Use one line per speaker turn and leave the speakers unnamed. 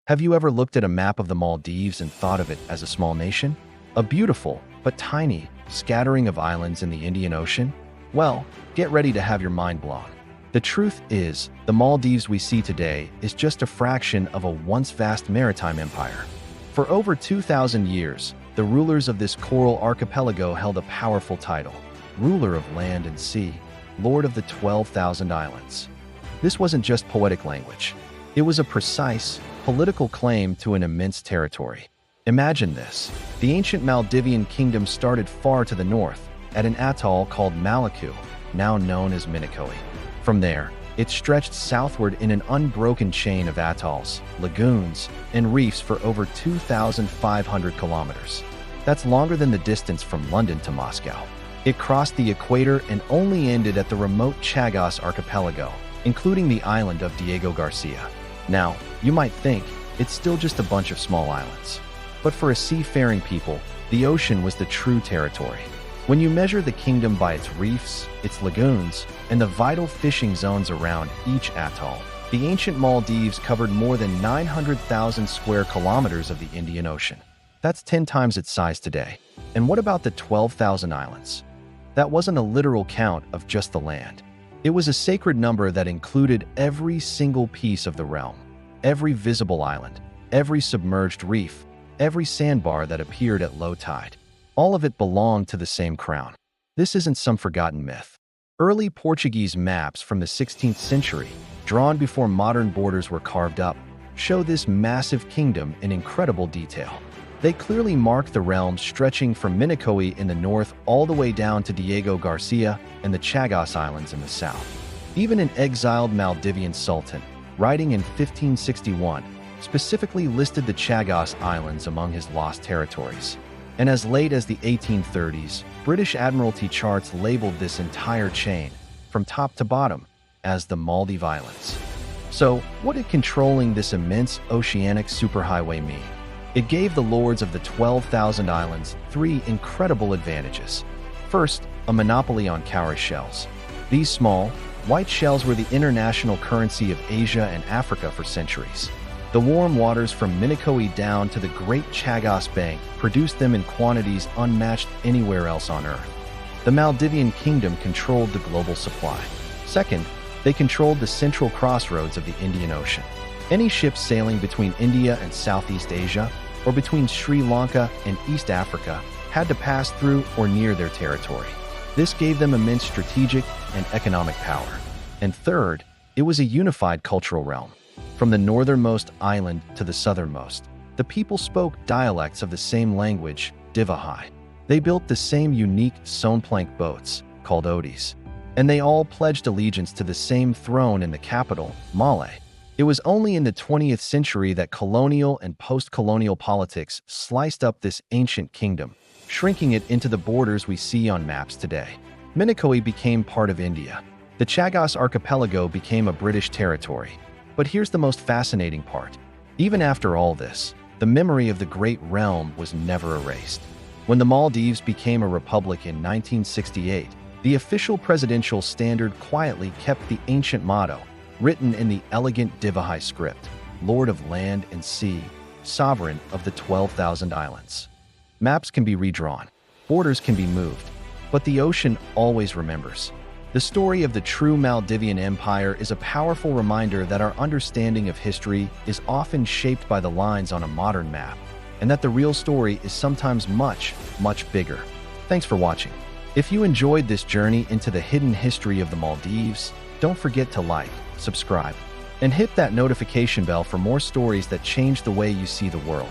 Have you ever looked at a map of the Maldives and thought of it as a small nation? A beautiful, but tiny, scattering of islands in the Indian Ocean? Well, get ready to have your mind blown. The truth is, the Maldives we see today is just a fraction of a once vast maritime empire. For over 2,000 years, the rulers of this coral archipelago held a powerful title: ruler of land and sea, lord of the 12,000 islands. This wasn't just poetic language. It was a precise, political claim to an immense territory. Imagine this. The ancient Maldivian kingdom started far to the north, at an atoll called Maluku, now known as Minicoy. From there, it stretched southward in an unbroken chain of atolls, lagoons, and reefs for over 2,500 kilometers. That's longer than the distance from London to Moscow. It crossed the equator and only ended at the remote Chagos archipelago, including the island of Diego Garcia. Now, you might think it's still just a bunch of small islands. But for a seafaring people, the ocean was the true territory. When you measure the kingdom by its reefs, its lagoons, and the vital fishing zones around each atoll, the ancient Maldives covered more than 900,000 square kilometers of the Indian Ocean. That's 10 times its size today. And what about the 12,000 islands? That wasn't a literal count of just the land. It was a sacred number that included every single piece of the realm, every visible island, every submerged reef, every sandbar that appeared at low tide. All of it belonged to the same crown. This isn't some forgotten myth. Early Portuguese maps from the 16th century, drawn before modern borders were carved up, show this massive kingdom in incredible detail. They clearly mark the realm stretching from Minicoy in the north all the way down to Diego Garcia and the Chagos Islands in the south. Even an exiled Maldivian sultan, writing in 1561, specifically listed the Chagos Islands among his lost territories. And as late as the 1830s, British Admiralty charts labeled this entire chain, from top to bottom, as the Maldive Islands. So, what did controlling this immense oceanic superhighway mean? It gave the lords of the 12,000 islands three incredible advantages. First, a monopoly on cowrie shells. These small, white shells were the international currency of Asia and Africa for centuries. The warm waters from Minicoy down to the Great Chagos Bank produced them in quantities unmatched anywhere else on Earth. The Maldivian kingdom controlled the global supply. Second, they controlled the central crossroads of the Indian Ocean. Any ships sailing between India and Southeast Asia, or between Sri Lanka and East Africa, had to pass through or near their territory. This gave them immense strategic and economic power. And third, it was a unified cultural realm. From the northernmost island to the southernmost, the people spoke dialects of the same language, Divahai. They built the same unique stone-plank boats, called odis, and they all pledged allegiance to the same throne in the capital, Male. It was only in the 20th century that colonial and post-colonial politics sliced up this ancient kingdom, shrinking it into the borders we see on maps today. Minicoy became part of India. The Chagos archipelago became a British territory. But here's the most fascinating part. Even after all this, the memory of the great realm was never erased. When the Maldives became a republic in 1968, the official presidential standard quietly kept the ancient motto, written in the elegant Divahai script: Lord of land and sea, sovereign of the 12,000 islands. Maps can be redrawn, borders can be moved, but the ocean always remembers. The story of the true Maldivian Empire is a powerful reminder that our understanding of history is often shaped by the lines on a modern map, and that the real story is sometimes much, much bigger. Thanks for watching. If you enjoyed this journey into the hidden history of the Maldives, don't forget to like, subscribe, and hit that notification bell for more stories that change the way you see the world.